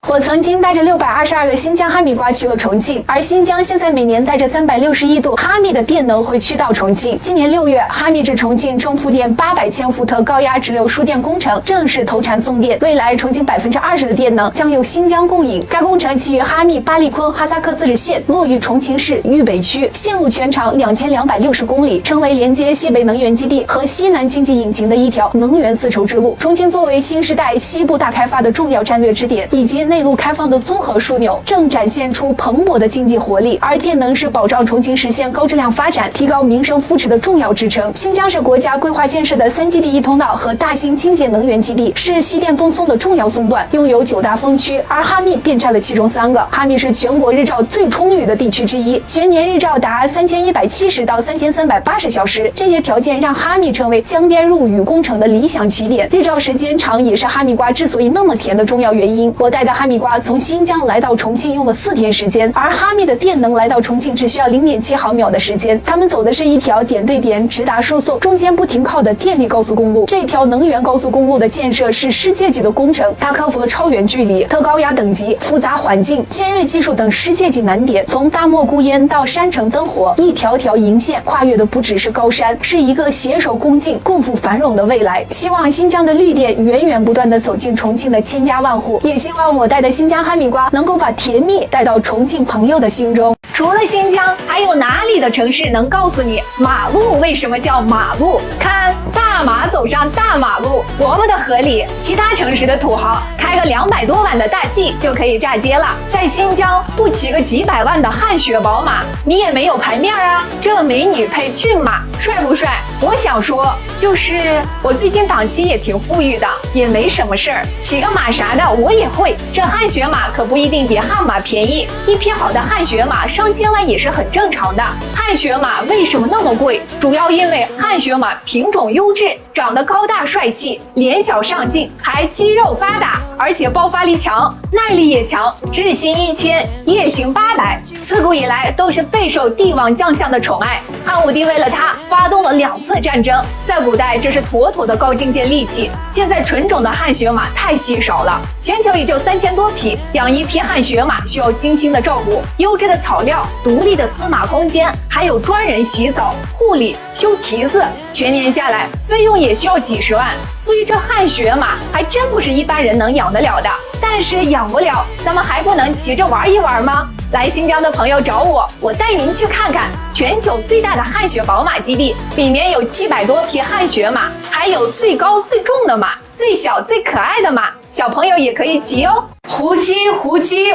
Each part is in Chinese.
我曾经带着622个新疆哈密瓜去了重庆，而新疆现在每年带着361度哈密的电能会驱到重庆。今年6月，哈密至重庆中负电800千伏特高压直流输电工程正式投产送电，未来重庆20%的电能将由新疆供应。该工程起于哈密巴利坤哈萨克自治县，落于重庆市渝北区，线路全长2260公里，成为连接西北能源基地和西南经济引擎的一条能源丝绸之路。重庆作为新时代西部大开发的重要战略支点，以及内陆开放的综合枢纽，正展现出蓬勃的经济活力。而电能是保障重庆实现高质量发展、提高民生扶持的重要支撑。新疆是国家规划建设的3基地1通道和大型清洁能源基地，是西电东送的重要送段，拥有9大风区，而哈密便占了其中3个。哈密是全国日照最充裕的地区之一，全年日照达3170到3380小时。这些条件让哈密成为江滇入渝工程的理想起点。日照时间长也是哈密瓜之所以那么甜的重要原因。我带的哈密瓜从新疆来到重庆用了4天时间，而哈密的电能来到重庆只需要0.7毫秒的时间。他们走的是一条点对点、直达输送、中间不停靠的电力高速公路。这条能源高速公路的建设是世界级的工程，它克服了超远距离、特高压等级、复杂环境、尖锐技术等世界级难点。从大漠孤烟到山城灯火，一条条银线跨越的不只是高山，是一个携手共进、共赴繁荣的未来。希望新疆的绿电源源不断地走进重庆的千家万户，也希望我带的新疆哈密瓜能够把甜蜜带到重庆朋友的心中。除了新疆，还有哪里的城市能告诉你马路为什么叫马路？看大马走上大马路，多么的合理！其他城市的土豪开个200多万的大 G 就可以炸街了，在新疆不骑个几百万的汗血宝马，你也没有牌面啊！这美女配骏马，帅不帅？我想说，就是我最近档期也挺富裕的，也没什么事儿，骑个马啥的我也会。这汗血马可不一定比悍马便宜，一匹好的汗血马上千万也是很正常的。汗血马为什么那么贵？主要因为汗血马品种优质，长得高大帅气，脸小上镜，还肌肉发达，而且爆发力强，耐力也强，日行1000，夜行800，自古以来都是备受帝王将相的宠爱。汉武帝为了它发动了2次战争，在古代这是妥妥的高精尖利器。现在纯种的汗血马太稀少了，全球也就3000多匹，养一匹汗血马需要精心的照顾，优质的草料，独立的司马空间，还有专人洗澡、护理、修蹄子，全年下来费用也需要几十万。所以这汗血马还真不是一般人能养得了的。但是养不了，咱们还不能骑着玩一玩吗？来新疆的朋友找我，我带您去看看全球最大的汗血宝马基地，里面有700多匹汗血马，还有最高最重的马，最小最可爱的马，小朋友也可以骑哦。胡姬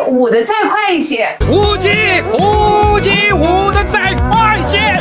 舞得再快一些，胡姬舞得再快一些。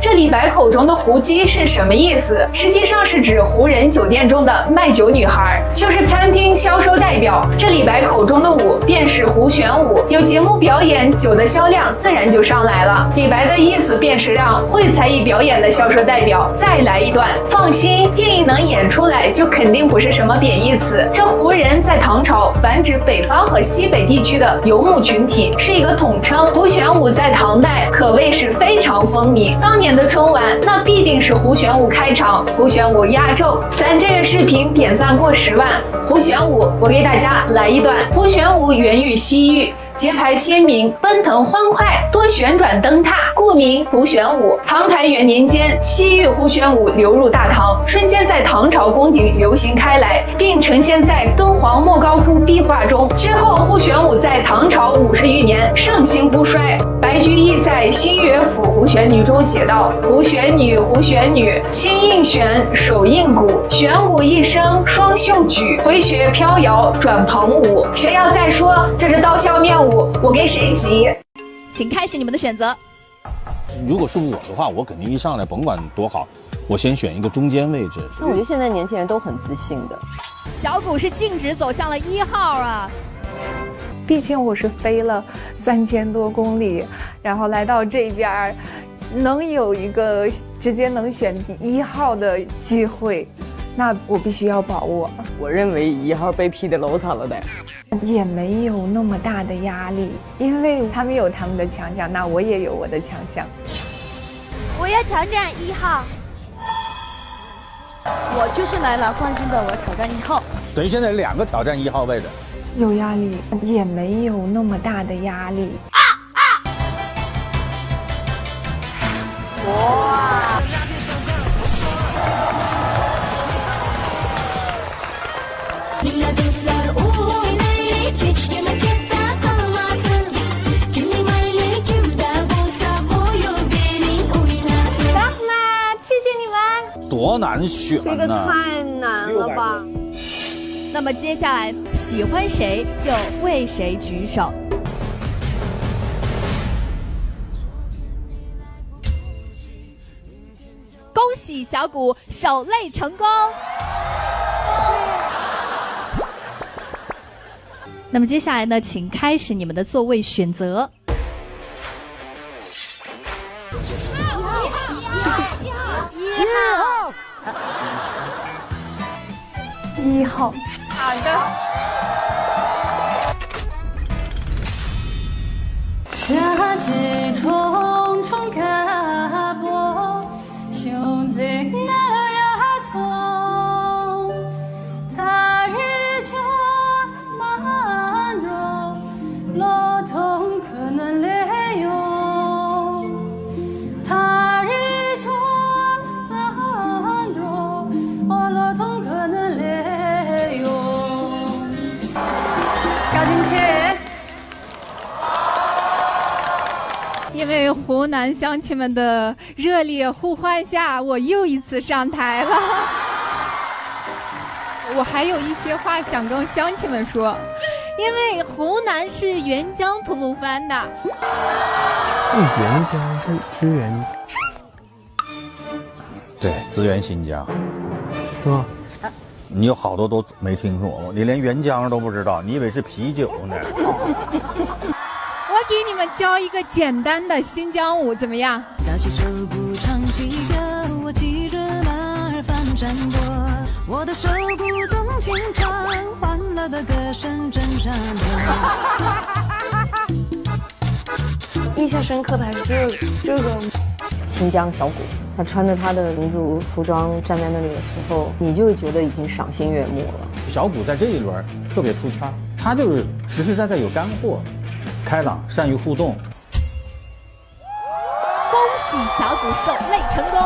这李白口中的胡姬是什么意思？实际上是指胡人酒店中的卖酒女孩，就是餐厅销售代表。这李白口中的舞便是胡旋舞，有节目表演，酒的销量自然就上来了。李白的意思便是让会才艺表演的销售代表再来一段。放心，电影能演出来就肯定不是什么贬义词。这胡人在唐朝泛指北方和西北地区的游牧群体，是一个统称。胡旋舞在唐代可谓是非常风靡，当年的春晚那必定是胡旋舞开场，胡旋舞压轴。咱这个视频点赞过10万，胡旋舞我给大家来一段。胡旋舞源于西域，节拍鲜明，奔腾欢快，多旋转灯塔，故名胡旋舞。唐太元年间，西域胡旋舞流入大唐，瞬间在唐朝宫廷流行开来，并呈现在敦煌莫高窟壁画中。之后，胡旋舞在唐朝50余年盛行不衰。白居易在《新乐府胡旋女》中写道：“胡旋女，胡旋女，心应弦，手应鼓，旋舞一生双袖举，回旋飘摇转蓬舞。”谁要再说这是刀削面舞，我给谁急？请开始你们的选择。如果是我的话，我肯定一上来甭管多好，我先选一个中间位置。那我觉得现在年轻人都很自信的。小谷是径直走向了1号啊。毕竟我是飞了3000多公里，然后来到这边，能有一个直接能选1号的机会，那我必须要把握。我认为1号被批的老惨了呗，也没有那么大的压力，因为他们有他们的强项，那我也有我的强项。我要挑战1号。我就是来拿冠军的，我挑战1号。等于现在2个挑战1号位的。有压力，也没有那么大的压力。多难选这个呢！太难了吧？那么接下来喜欢谁就为谁举手。恭喜小谷手累成功。那么接下来呢，请开始你们的座位选择。1号。好的。夏季重重卡波，胸襟那丫头，他日就慢柔，罗通可能累哟，他日就慢柔，罗通可能累哟。高进去。因为湖南乡亲们的热烈呼唤下，我又一次上台了。我还有一些话想跟乡亲们说，因为湖南是沅江吐鲁番的。沅江是支援，对，支援新疆，是吧？你有好多都没听说过，你连沅江都不知道，你以为是啤酒呢？我给你们教一个简单的新疆舞，怎么样？打起手鼓唱起歌，我骑着马儿翻山坡，我的手鼓总轻唱，欢乐的歌声震山河。印象深刻的还是这个新疆小谷，他穿着他的民族服装站在那里的时候，你就会觉得已经赏心悦目了。小谷在这一轮特别出圈，他就是实实在在有干货。开朗，善于互动。恭喜小谷手累成功，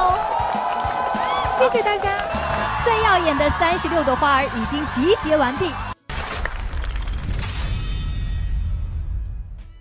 谢谢大家。最耀眼的36朵花儿已经集结完毕。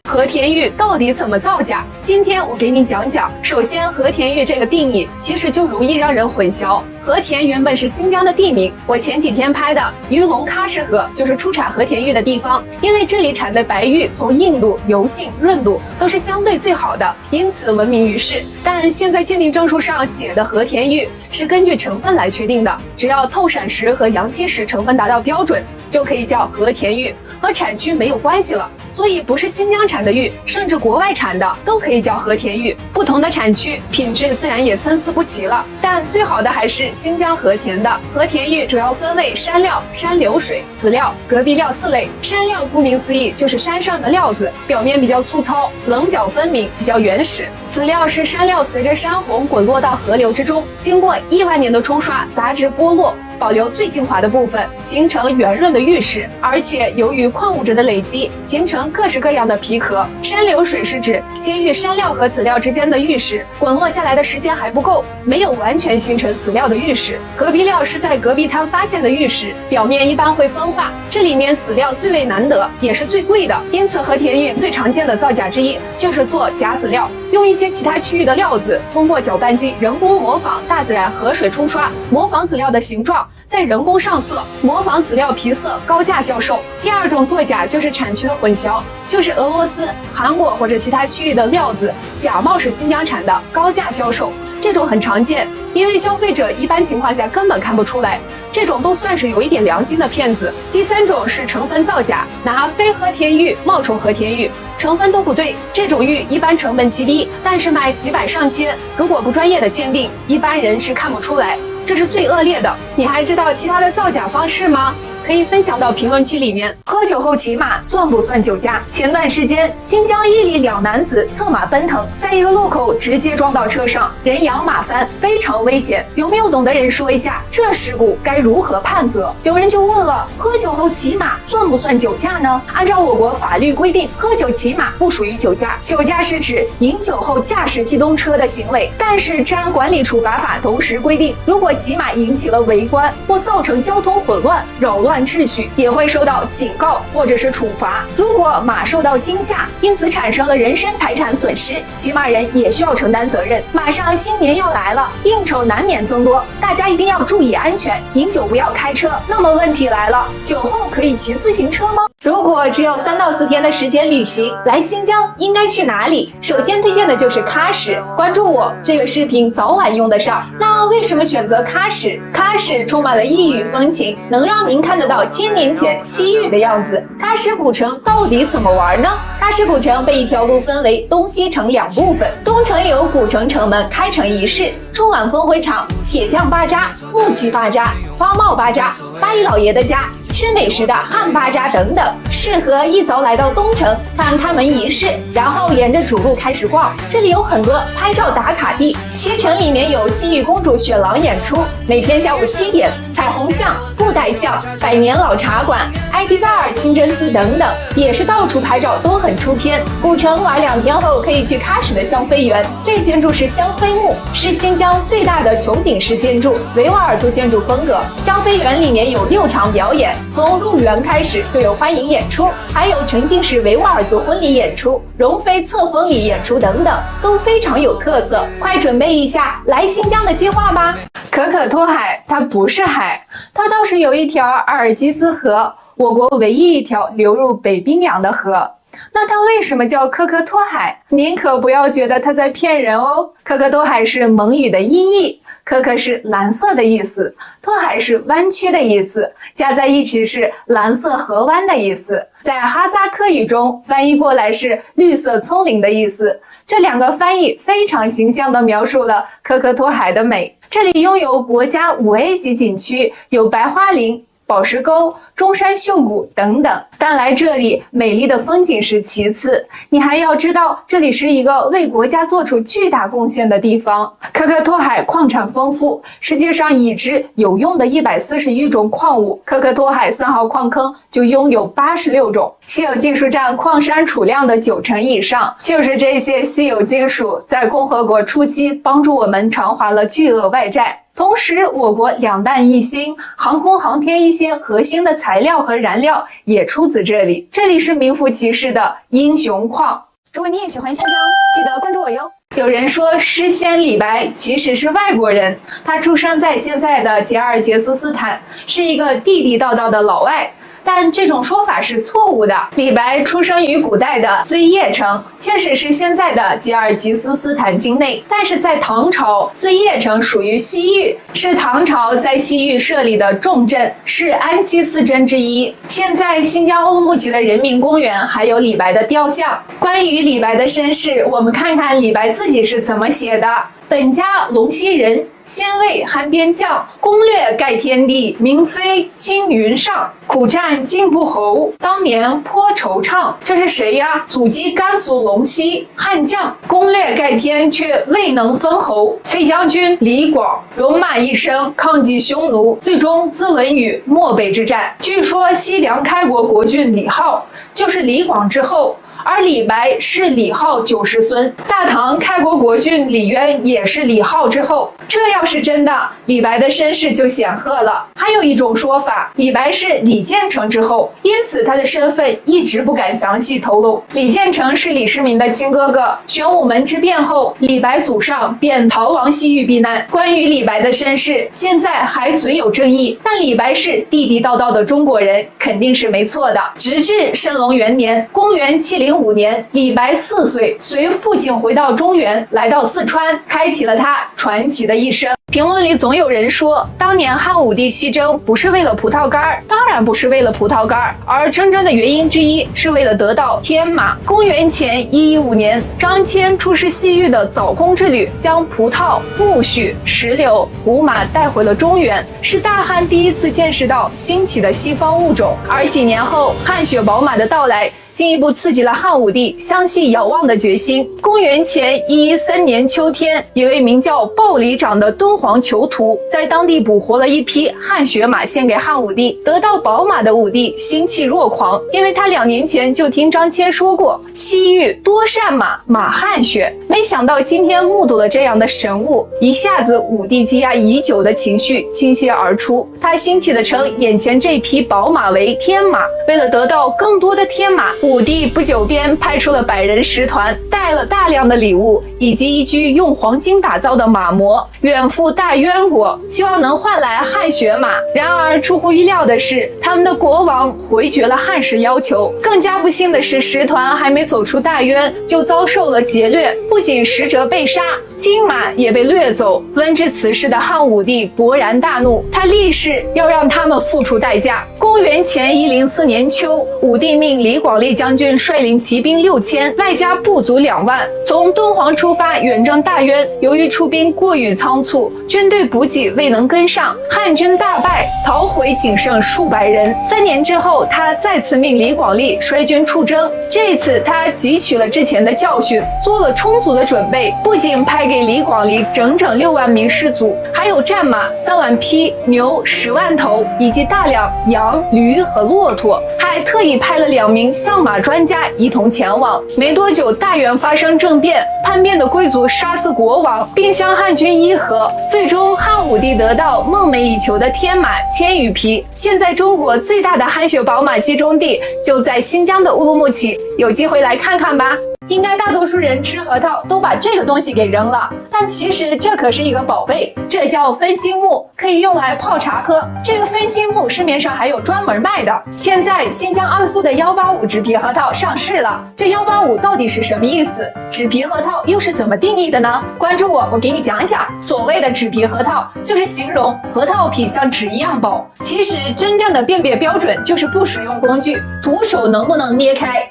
和田玉到底怎么造假？今天我给你讲讲。首先，和田玉这个定义其实就容易让人混淆。和田原本是新疆的地名，我前几天拍的鱼龙喀什河就是出产和田玉的地方。因为这里产的白玉从硬度、油性、润度都是相对最好的，因此闻名于世。但现在鉴定证书上写的和田玉是根据成分来确定的，只要透闪石和阳漆石成分达到标准，就可以叫和田玉，和产区没有关系了。所以不是新疆产的玉，甚至国外产的都可以叫和田玉。不同的产区品质自然也参差不齐了，但最好的还是新疆和田的。和田玉主要分为山料、山流水、籽料、隔壁料4类。山料顾名思义就是山上的料子，表面比较粗糙，棱角分明，比较原始。籽料是山料随着山洪滚落到河流之中，经过亿万年的冲刷，杂质剥落，保留最精华的部分，形成圆润的玉石，而且由于矿物质的累积，形成各式各样的皮壳。山流水是指接遇山料和籽料之间的玉石滚落下来的时间还不够，没有完全形成籽料的玉石。隔壁料是在隔壁滩发现的玉石，表面一般会分化，这里面籽料最为难得，也是最贵的，因此和田玉最常见的造假之一就是做假籽料，用一些其他区域的料子，通过搅拌机人工模仿大自然河水冲刷，模仿籽料的形状，再人工上色，模仿籽料皮色，高价销售。第二种作假就是产区的混淆，就是俄罗斯、韩国或者其他区域的料子假冒是新疆产的，高价销售，这种很常见，因为消费者一般情况下根本看不出来，这种都算是有一点良心的骗子。第三种是成分造假，拿非和田玉冒充和田玉，成分都不对，这种玉一般成本极低，但是卖几百上千，如果不专业的鉴定，一般人是看不出来，这是最恶劣的。你还知道其他的造假方式吗？可以分享到评论区里面。喝酒后骑马算不算酒驾？前段时间，新疆伊犁2男子策马奔腾，在一个路口直接撞到车上，人仰马翻，非常危险。有没有懂的人说一下，这事故该如何判责？有人就问了，喝酒后骑马算不算酒驾呢？按照我国法律规定，喝酒骑马不属于酒驾。酒驾是指饮酒后驾驶机动车的行为，但是治安管理处罚法同时规定，如果骑马引起了围观或造成交通混乱、扰乱秩序，也会受到警告或者是处罚。如果马受到惊吓，因此产生了人身财产损失，骑马人也需要承担责任。马上新年要来了，应酬难免增多，大家一定要注意安全，饮酒不要开车。那么问题来了，酒后可以骑自行车吗？如果只有3到4天的时间旅行，来新疆应该去哪里？首先推荐的就是喀什，关注我，这个视频早晚用得上。那为什么选择喀什？喀什充满了异域风情，能让您看得到1000年前西域的样子。喀什古城到底怎么玩呢？喀什古城被一条路分为东西城2部分，东城有古城城门开城仪式、春晚烽火场、铁匠巴扎、木器巴扎、花帽巴扎、八一老爷的家、吃美食的汉巴扎等等，适合一早来到东城看开门仪式，然后沿着主路开始逛。这里有很多拍照打卡地。西城里面有西域公主雪狼演出，每天下午7点，彩虹巷、布袋巷、百年老茶馆、埃迪嘎尔清真寺等等，也是到处拍照都很出片。古城玩2天后，可以去喀什的香妃园，这建筑是香妃墓，是新疆最大的穹顶式建筑，维吾尔族建筑风格。香妃园里面有6场表演，从入园开始就有欢迎演出，还有沉浸式维吾尔族婚礼演出、容妃册封礼演出等等，都非常有特色。快准备一下来新疆的计划吧！可可托海它不是海，它倒是有一条阿尔济斯河，我国唯一一条流入北冰洋的河。那它为什么叫可可托海？您可不要觉得它在骗人哦。可可托海是蒙语的音译，可可是蓝色的意思，托海是弯曲的意思，加在一起是蓝色河湾的意思。在哈萨克语中翻译过来是绿色丛林的意思。这2个翻译非常形象地描述了可可托海的美。这里拥有国家5A 级景区，有白桦林、宝石沟、中山秀谷等等。但来这里美丽的风景是其次，你还要知道这里是一个为国家做出巨大贡献的地方。可可托海矿产丰富，世界上已知有用的141种矿物，可可托海3号矿坑就拥有86种，稀有金属占矿山储量的90%以上。就是这些稀有金属在共和国初期帮助我们偿还了巨额外债。同时，我国2弹1星、航空航天一些核心的材料和燃料也出自这里。这里是名副其实的英雄矿。如果你也喜欢新疆，记得关注我哟。有人说诗仙李白其实是外国人，他出生在现在的吉尔吉斯斯坦，是一个地地道道的老外。但这种说法是错误的。李白出生于古代的碎叶城，确实是现在的吉尔吉斯斯坦境内，但是在唐朝，碎叶城属于西域，是唐朝在西域设立的重镇，是安七4镇之一。现在新疆乌鲁木齐的人民公园还有李白的雕像。关于李白的身世，我们看看李白自己是怎么写的。本家陇西人，先魏汉边将，攻略盖天地，名飞青云上，苦战进步侯，当年颇惆怅。这是谁呀？祖籍甘肃陇西，汉将，攻略盖天却未能封侯。飞将军李广，戎马一生，抗击匈奴，最终自刎于漠北之战。据说西凉开国国君李浩就是李广之后，而李白是李浩90孙，大唐开国国君李渊也是李浩之后。这要是真的，李白的身世就显赫了。还有一种说法，李白是李建成之后，因此他的身份一直不敢详细透露。李建成是李世民的亲哥哥，玄武门之变后，李白祖上便逃亡西域避难。关于李白的身世，现在还存有争议，但李白是地地道道的中国人，肯定是没错的。直至神龙元年，公元705年，李白4岁，随父亲回到中原，来到四川，开启了他传奇的一生。评论里总有人说，当年汉武帝西征不是为了葡萄干，当然不是为了葡萄干，而真正的原因之一是为了得到天马。公元前115年，张骞出师西域的早空之旅，将葡萄、苜蓿、石榴、胡马带回了中原，是大汉第一次见识到兴起的西方物种。而几年后，汗血宝马的到来，进一步刺激了汉武帝相信遥望的决心。公元前113年秋天，一位名叫鲍里长的敦煌囚徒在当地捕获了一匹汗血马，献给汉武帝。得到宝马的武帝心气若狂，因为他2年前就听张骞说过西域多善马，马汗血。没想到今天目睹了这样的神物，一下子武帝积压已久的情绪倾泻而出，他兴起的称眼前这匹宝马为天马。为了得到更多的天马，武帝不久便派出了100人使团，带了大量的礼物以及一具用黄金打造的马模，远赴大渊国，希望能换来汗血马。然而出乎意料的是，他们的国王回绝了汉室要求。更加不幸的是，使团还没走出大渊，就遭受了劫掠，不仅使者被杀，金马也被掠走。闻知此事的汉武帝勃然大怒，他立誓要让他们付出代价。公元前104年秋，武帝命李广利将军率领骑兵6000，外加部族2万，从敦煌出发远征大渊。由于出兵过于仓促，军队补给未能跟上，汉军大败，逃回仅剩数百人。3年之后，他再次命李广利率军出征。这次他汲取了之前的教训，做了充足的准备，不仅派给李广利整整6万名士卒，还有战马3万匹、牛10万头，以及大量羊、驴和骆驼，还特意派了2名相马专家一同前往。没多久，大原发生政变，叛变的贵族杀死国王，并向汉军议和。最终，汉武帝得到梦寐以求的天马1000余匹。现在中国最大的汗血宝马集中地就在新疆的乌鲁木齐，有机会来看看吧。应该大多数人吃核桃都把这个东西给扔了，但其实这可是一个宝贝，这叫分心木，可以用来泡茶喝。这个分心木市面上还有专门卖的。现在新疆阿苏的185纸皮核桃上市了，这185到底是什么意思？纸皮核桃又是怎么定义的呢？关注我给你讲一讲。所谓的纸皮核桃，就是形容核桃皮像纸一样薄。其实真正的辨别标准就是不使用工具，徒手能不能捏开。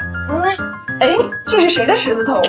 哎，这是谁的狮子头？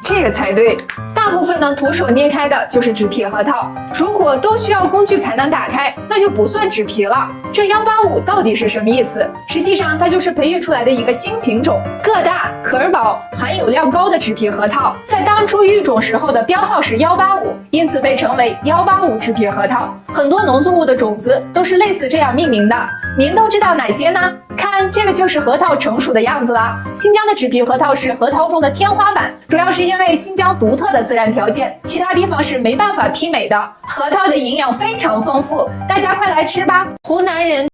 这个才对。大部分呢徒手捏开的就是纸皮核桃，如果都需要工具才能打开，那就不算纸皮了。这185到底是什么意思？实际上它就是培育出来的一个新品种，个大壳薄、含有量高的纸皮核桃，在当初育种时候的标号是185，因此被称为185纸皮核桃。很多农作物的种子都是类似这样命名的，您都知道哪些呢？看，这个就是核桃成熟的样子啦。新疆的纸皮核桃是核桃中的天花板，主要是因为新疆独特的自然条件，其他地方是没办法媲美的。核桃的营养非常丰富，大家快来吃吧！湖南人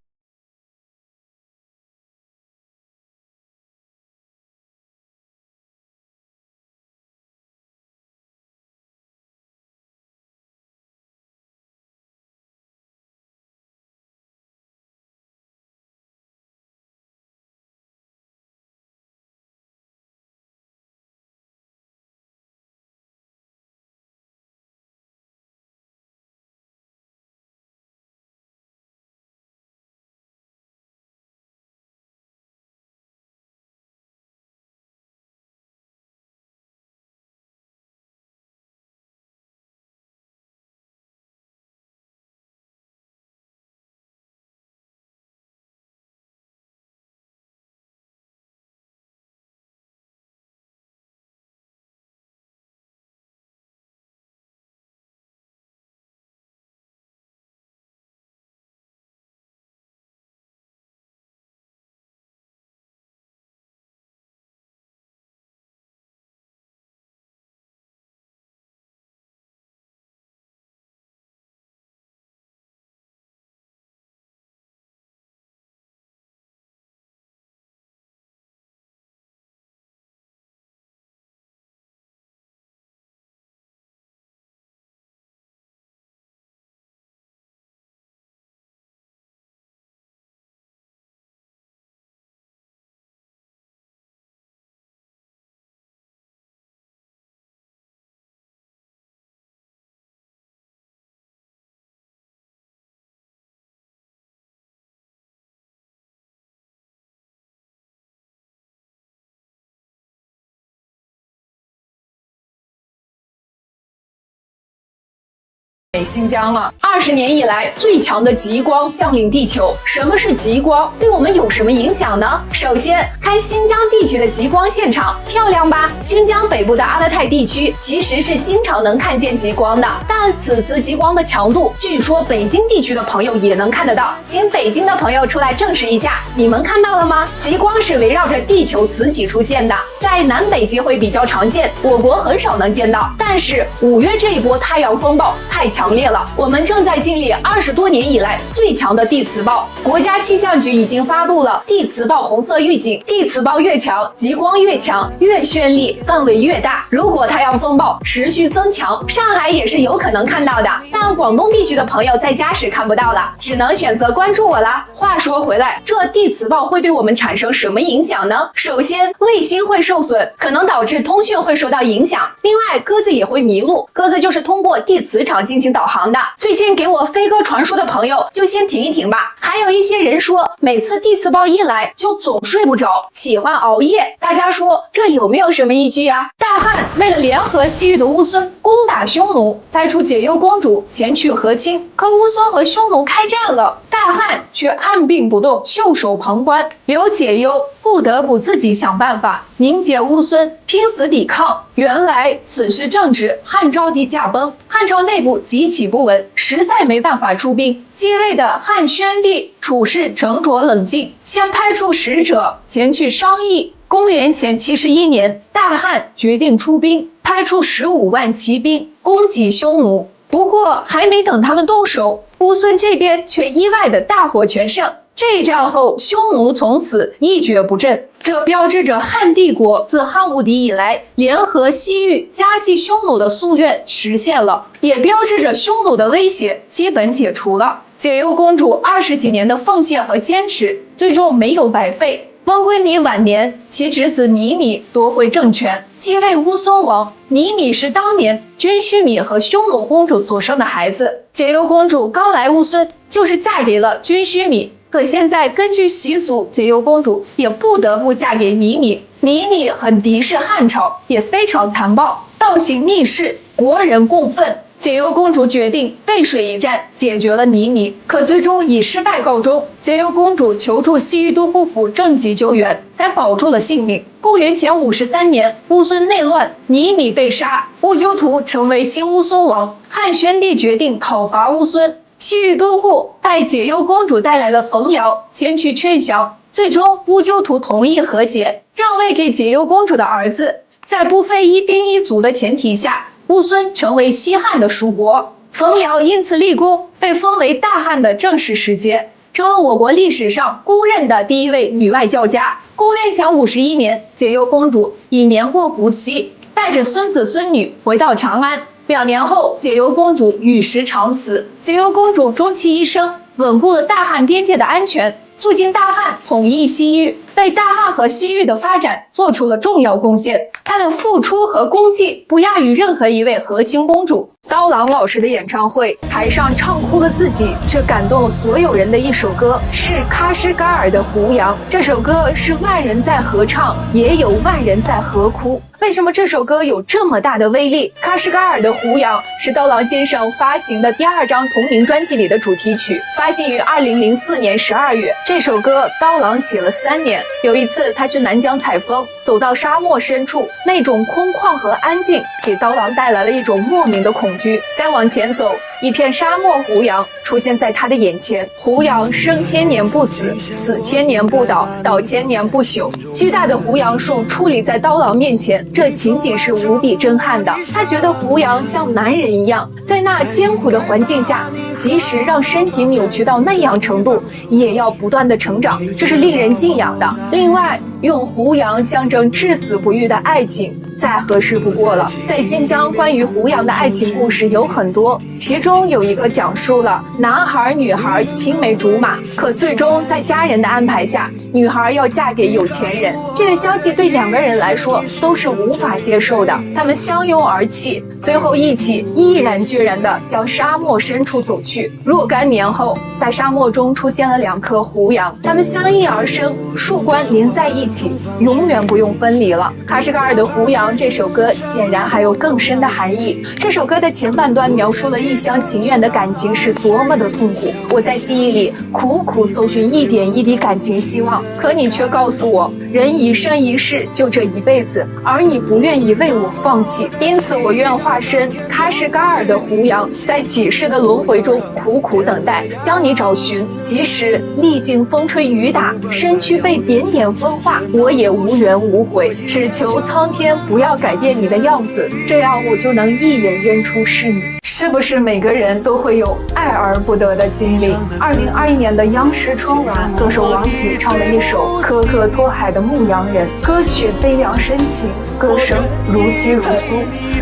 新疆了。20年以来最强的极光降临地球。什么是极光？对我们有什么影响呢？首先，看新疆地区的极光现场，漂亮吧？新疆北部的阿勒泰地区其实是经常能看见极光的，但此次极光的强度，据说北京地区的朋友也能看得到。请北京的朋友出来证实一下，你们看到了吗？极光是围绕着地球磁极出现的，在南北极会比较常见，我国很少能见到。但是5月这一波太阳风暴太强烈了，我们正在经历20多年以来最强的地磁暴。国家气象局已经发布了地磁暴红色预警，地磁暴越强，极光越强，越绚丽，范围越大。如果太阳风暴持续增强，上海也是有可能看到的，但广东地区的朋友在家时看不到了，只能选择关注我啦。话说回来，这地磁暴会对我们产生什么影响呢？首先，卫星会受损，可能导致通讯会受到影响。另外，鸽子也会迷路，鸽子就是通过地磁场进行导航的。最近给我飞鸽传书的朋友就先停一停吧。还有一些人说，每次地磁暴一来就总睡不着，喜欢熬夜。大家说这有没有什么依据啊？大汉为了联合西域的乌孙攻打匈奴，派出解忧公主前去和亲，可乌孙和匈奴开战了，大汉却按兵不动，袖手旁观，刘解忧不得不自己想办法凝结乌孙，拼死抵抗。原来此时正值汉昭帝驾崩，汉朝内部极其不稳，实在没办法出兵。继位的汉宣帝处事沉着冷静，先派出使者前去商议。公元前71年，大汉决定出兵，派出15万骑兵攻击匈奴。不过还没等他们动手，乌孙这边却意外的大获全胜。这一战后，匈奴从此一蹶不振，这标志着汉帝国自汉武帝以来联合西域夹击匈奴的夙愿实现了，也标志着匈奴的威胁基本解除了。解忧公主20几年的奉献和坚持，最终没有白费。翁归米晚年，其侄子尼米夺回政权，继位乌孙王。尼米是当年军须米和匈奴公主所生的孩子。解忧公主刚来乌孙，就是嫁给了军须米。可现在根据习俗，解忧公主也不得不嫁给尼米。尼米很敌视汉朝，也非常残暴，倒行逆施，国人共愤。解忧公主决定背水一战，解决了尼米，可最终以失败告终。解忧公主求助西域都护府郑吉救援，才保住了性命。公元前53年，乌孙内乱，尼米被杀，乌鸠图成为新乌孙王。汉宣帝决定讨伐乌孙，西域都护派解忧公主带来了冯瑶前去劝降，最终乌鸠图同意和解，让位给解忧公主的儿子。在不费一兵一卒的前提下，乌孙成为西汉的属国，冯瑶因此立功，被封为大汉的正式使节，成了我国历史上公认的第一位女外交家。公元前51年，解忧公主已年过古稀，带着孙子孙女回到长安。2年后，解忧公主与时长死。解忧公主终其一生，稳固了大汉边界的安全，促进大汉统一西域，为大汉和西域的发展做出了重要贡献。她的付出和功绩不亚于任何一位和亲公主。刀郎老师的演唱会，台上唱哭了自己，却感动了所有人的一首歌，是喀什噶尔的《胡杨》。这首歌是万人在合唱，也有万人在合哭。为什么这首歌有这么大的威力？喀什噶尔的《胡杨》是刀郎先生发行的第2张同名专辑里的主题曲，发行于2004年12月。这首歌刀郎写了3年。有一次他去南疆采风，走到沙漠深处，那种空旷和安静给刀郎带来了一种莫名的恐惧。再往前走，一片沙漠胡杨出现在他的眼前。胡杨生千年不死，死千年不倒，倒千年不朽。巨大的胡杨树矗立在刀郎面前，这情景是无比震撼的。他觉得胡杨像男人一样，在那艰苦的环境下，即使让身体扭曲到那样程度，也要不断的成长，这是令人敬仰的。另外，用胡杨象征至死不渝的爱情，再合适不过了。在新疆，关于胡杨的爱情故事有很多，其中有一个讲述了男孩女孩青梅竹马，可最终在家人的安排下，女孩要嫁给有钱人。这个消息对2个人来说都是无法接受的。他们相拥而泣，最后一起毅然决然地向沙漠深处走去。若干年后，在沙漠中出现了2棵胡杨，它们相依而生，树冠连在一起，永远不用分离了。卡什噶尔的《胡杨》这首歌显然还有更深的含义。这首歌的前半段描述了一厢情愿的感情是多么的痛苦。我在记忆里苦苦搜寻一点一滴感情希望，可你却告诉我，人一生一世就这一辈子，而你不愿意为我放弃。因此我愿化身喀什噶尔的胡杨，在几世的轮回中苦苦等待，将你找寻。即使历尽风吹雨打，身躯被点点风化，我也无怨无悔，只求苍天不要改变你的样子，这样我就能一眼认出是你。是不是每个人都会有爱而不得的经历？2021年的央视春晚，歌手王琦唱了一首《可可托海的牧羊人》，歌曲悲凉深情，歌声如泣如诉。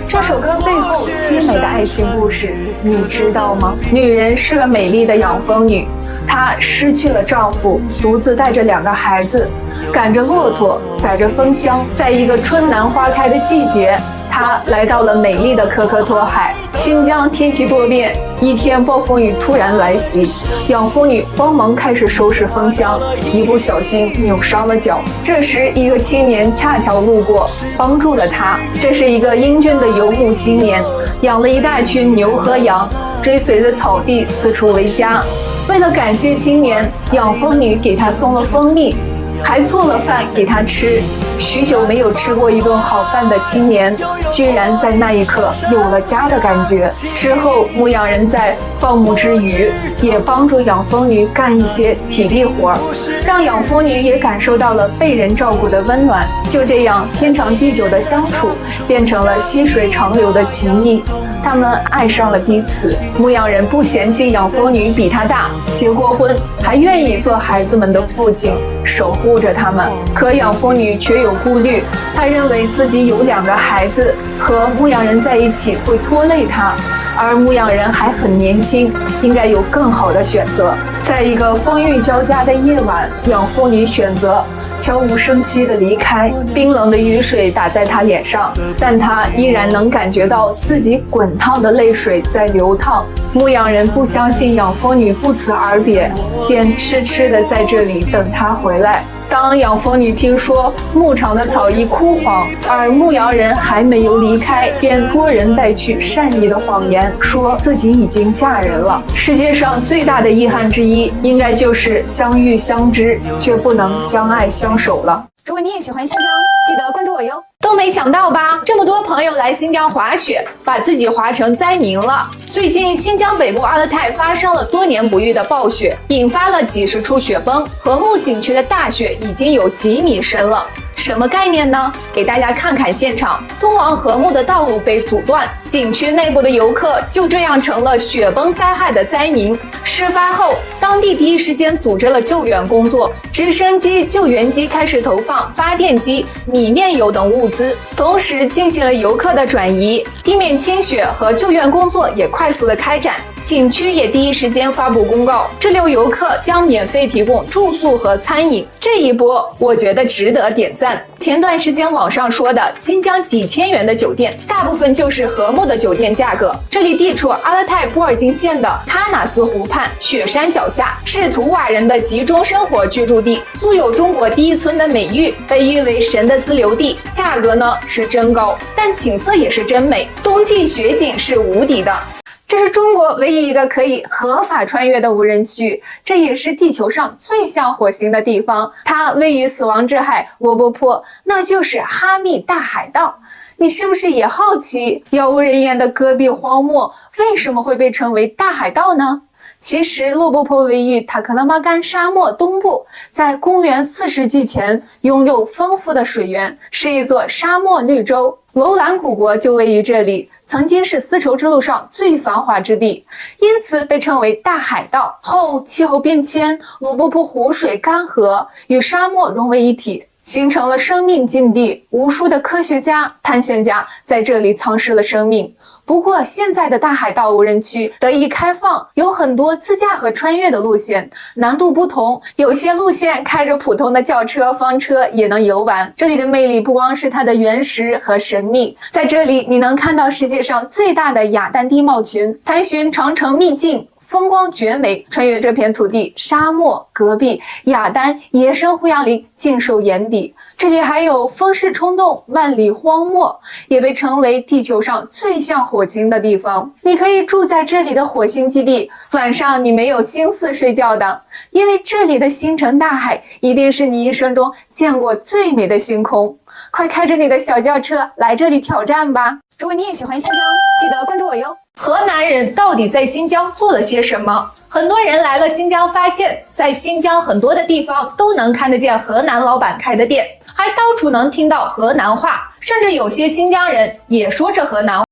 这首歌背后凄美的爱情故事，你知道吗？女人是个美丽的养蜂女，她失去了丈夫，独自带着2个孩子，赶着骆驼，载着蜂箱，在一个春暖花开的季节，她来到了美丽的可可托海。新疆天气多变，一天暴风雨突然来袭，养蜂女慌忙开始收拾蜂箱，一不小心扭伤了脚。这时一个青年恰巧路过，帮助了她。这是一个英俊的游牧青年，养了一大群牛和羊，追随着草地四处为家。为了感谢青年，养蜂女给他送了蜂蜜，还做了饭给他吃。许久没有吃过一顿好饭的青年，居然在那一刻有了家的感觉。之后牧羊人在放牧之余，也帮助养蜂女干一些体力活，让养蜂女也感受到了被人照顾的温暖。就这样天长地久的相处，变成了细水长流的情谊。他们爱上了彼此，牧羊人不嫌弃养蜂女比他大，结过婚还愿意做孩子们的父亲，守护着他们。可养蜂女却有顾虑，她认为自己有2个孩子，和牧羊人在一起会拖累她，而牧羊人还很年轻，应该有更好的选择。在一个风雨交加的夜晚，养蜂女选择悄无声息地离开，冰冷的雨水打在她脸上，但她依然能感觉到自己滚烫的泪水在流淌。牧羊人不相信养蜂女不辞而别，便痴痴地在这里等她回来。当养蜂女听说牧场的草已枯黄，而牧羊人还没有离开，便托人带去善意的谎言，说自己已经嫁人了。世界上最大的遗憾之一，应该就是相遇相知，却不能相爱相守了。如果你也喜欢新疆，记得关注我哟。都没想到吧？这么多朋友来新疆滑雪，把自己滑成灾民了。最近新疆北部阿勒泰发生了多年不遇的暴雪，引发了几十处雪崩，禾木景区的大雪已经有几米深了。什么概念呢？给大家看看现场，通往禾木的道路被阻断，景区内部的游客就这样成了雪崩灾害的灾民。事发后，当地第一时间组织了救援工作，直升机、救援机开始投放发电机、米面油等物资，同时进行了游客的转移，地面清雪和救援工作也快速的开展。景区也第一时间发布公告，滞留游客将免费提供住宿和餐饮。这一波我觉得值得点赞。前段时间网上说的新疆几千元的酒店，大部分就是禾木的酒店价格。这里地处阿勒泰波尔金县的喀纳斯湖畔，雪山脚下，是图瓦人的集中生活居住地，素有中国第一村的美誉，被誉为神的自留地。价格呢是真高，但景色也是真美，冬季雪景是无敌的。这是中国唯一一个可以合法穿越的无人区，这也是地球上最像火星的地方。它位于死亡之海罗波坡，那就是哈密大海盗。你是不是也好奇杳无人烟的戈壁荒漠为什么会被称为大海盗呢？其实罗波坡位于塔克拉玛干沙漠东部，在公元4世纪前拥有丰富的水源，是一座沙漠绿洲。楼兰古国就位于这里，曾经是丝绸之路上最繁华之地，因此被称为大海盗。后气候变迁，罗波坡湖水干涸，与沙漠融为一体，形成了生命禁地，无数的科学家、探险家在这里丧失了生命。不过，现在的大海盗无人区得以开放，有很多自驾和穿越的路线，难度不同，有些路线开着普通的轿车、方车也能游玩。这里的魅力不光是它的原始和神秘，在这里你能看到世界上最大的雅丹地貌群，探寻长城秘境。风光绝美，穿越这片土地，沙漠、戈壁、雅丹、野生胡杨林尽收眼底。这里还有风势冲动、万里荒漠，也被称为地球上最像火星的地方。你可以住在这里的火星基地，晚上你没有心思睡觉的，因为这里的星辰大海一定是你一生中见过最美的星空。快开着你的小轿车来这里挑战吧！如果你也喜欢新疆，记得关注我哟。河南人到底在新疆做了些什么？很多人来了新疆，发现在新疆很多的地方都能看得见河南老板开的店，还到处能听到河南话，甚至有些新疆人也说着河南话。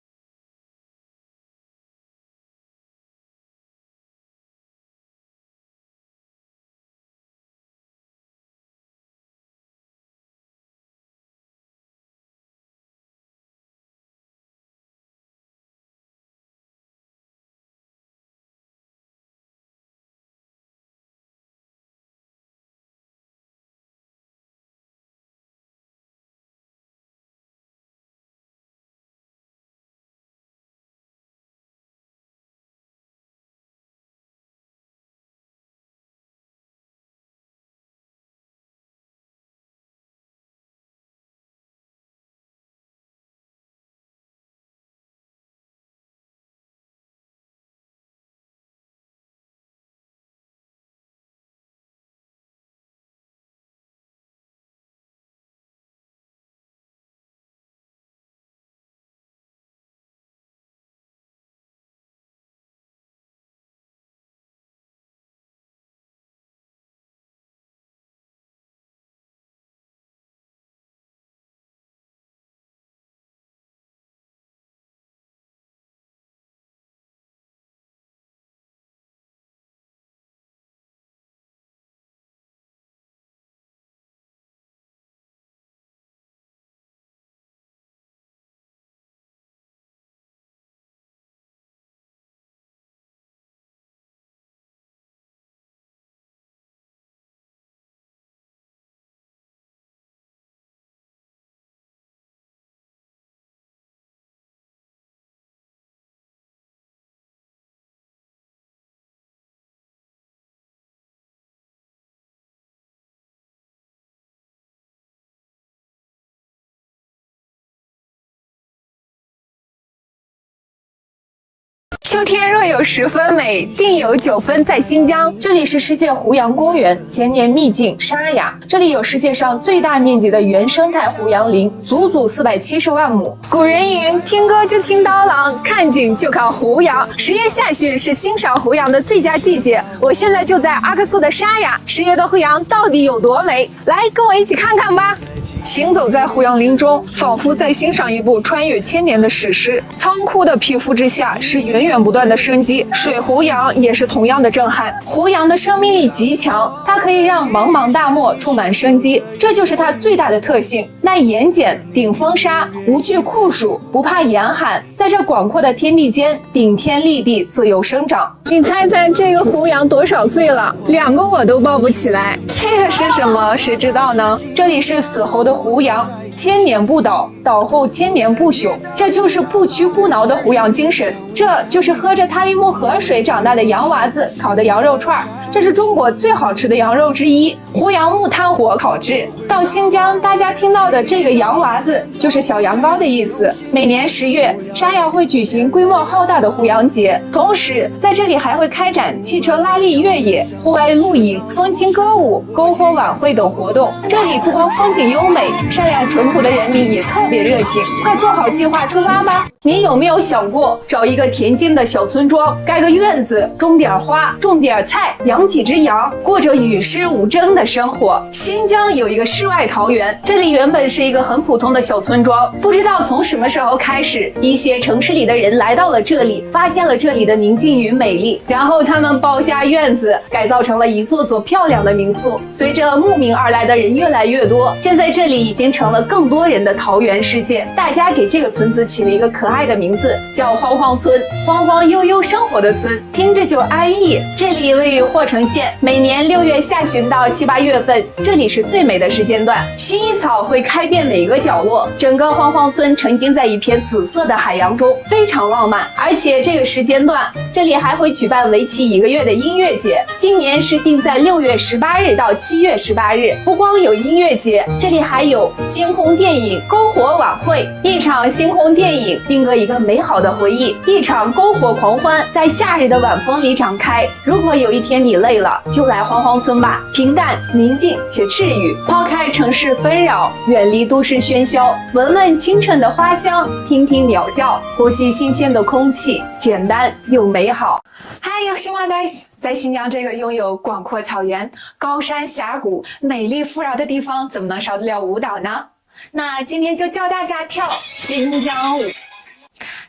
秋天若有10分美，定有9分在新疆。这里是世界胡杨公园，千年秘境沙雅。这里有世界上最大面积的原生态胡杨林，足足470万亩。古人云：听歌就听刀郎，看景就看胡杨。10月下旬是欣赏胡杨的最佳季节。我现在就在阿克苏的沙雅，10月的胡杨到底有多美？来，跟我一起看看吧。行走在胡杨林中，仿佛在欣赏一部穿越千年的史诗。苍枯的皮肤之下是源源不断的生机，水胡杨也是同样的震撼。胡杨的生命力极强，它可以让茫茫大漠充满生机，这就是它最大的特性。耐盐碱，顶风沙，无惧酷暑，不怕严寒，在这广阔的天地间顶天立地，自由生长。你猜猜这个胡杨多少岁了？2个我都抱不起来。这个是什么？谁知道呢？这里是死后的胡杨。千年不倒，倒后千年不朽，这就是不屈不挠的胡杨精神。这就是喝着塔里木河水长大的洋娃子烤的羊肉串，这是中国最好吃的羊肉之一。胡杨木炭火烤制。到新疆，大家听到的这个洋娃子就是小羊羔的意思。每年10月，沙雅会举行规模浩大的胡杨节，同时在这里还会开展汽车拉力越野、户外露营、风情歌舞、篝火晚会等活动。这里不光风景优美，沙雅纯淳朴的人民也特别热情。快做好计划出发吧！你有没有想过找一个恬静的小村庄，盖个院子，种点花，种点菜，养几只羊，过着与世无争的生活？新疆有一个世外桃源，这里原本是一个很普通的小村庄，不知道从什么时候开始，一些城市里的人来到了这里，发现了这里的宁静与美丽，然后他们包下院子，改造成了一座座漂亮的民宿。随着慕名而来的人越来越多，现在这里已经成了更多人的桃源世界。大家给这个村子起了一个可爱的名字，叫荒荒村，荒荒悠悠生活的村，听着就安逸。这里位于霍城县，每年6月下旬到7、8月份，这里是最美的时间段，薰衣草会开遍每个角落，整个荒荒村沉浸在一片紫色的海洋中，非常浪漫。而且这个时间段，这里还会举办为期1个月的音乐节，今年是定在6月18日到7月18日。不光有音乐节，这里还有星空电影篝火晚会，一场星空电影定格一个美好的回忆，一场篝火狂欢在夏日的晚风里展开。如果有一天你累了，就来荒荒村吧，平淡宁静且治愈，抛开城市纷扰，远离都市喧嚣，闻闻清晨的花香，听听鸟叫，呼吸新鲜的空气，简单又美好。嗨，有希望的，在新疆这个拥有广阔草原、高山峡谷、美丽富饶的地方，怎么能少得了舞蹈呢？那今天就教大家跳新疆舞。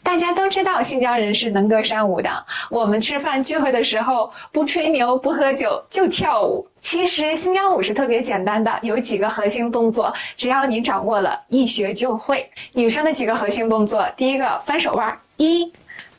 大家都知道新疆人是能歌善舞的，我们吃饭聚会的时候不吹牛不喝酒就跳舞。其实新疆舞是特别简单的，有几个核心动作，只要你掌握了，一学就会。女生的几个核心动作，第一个翻手腕，1、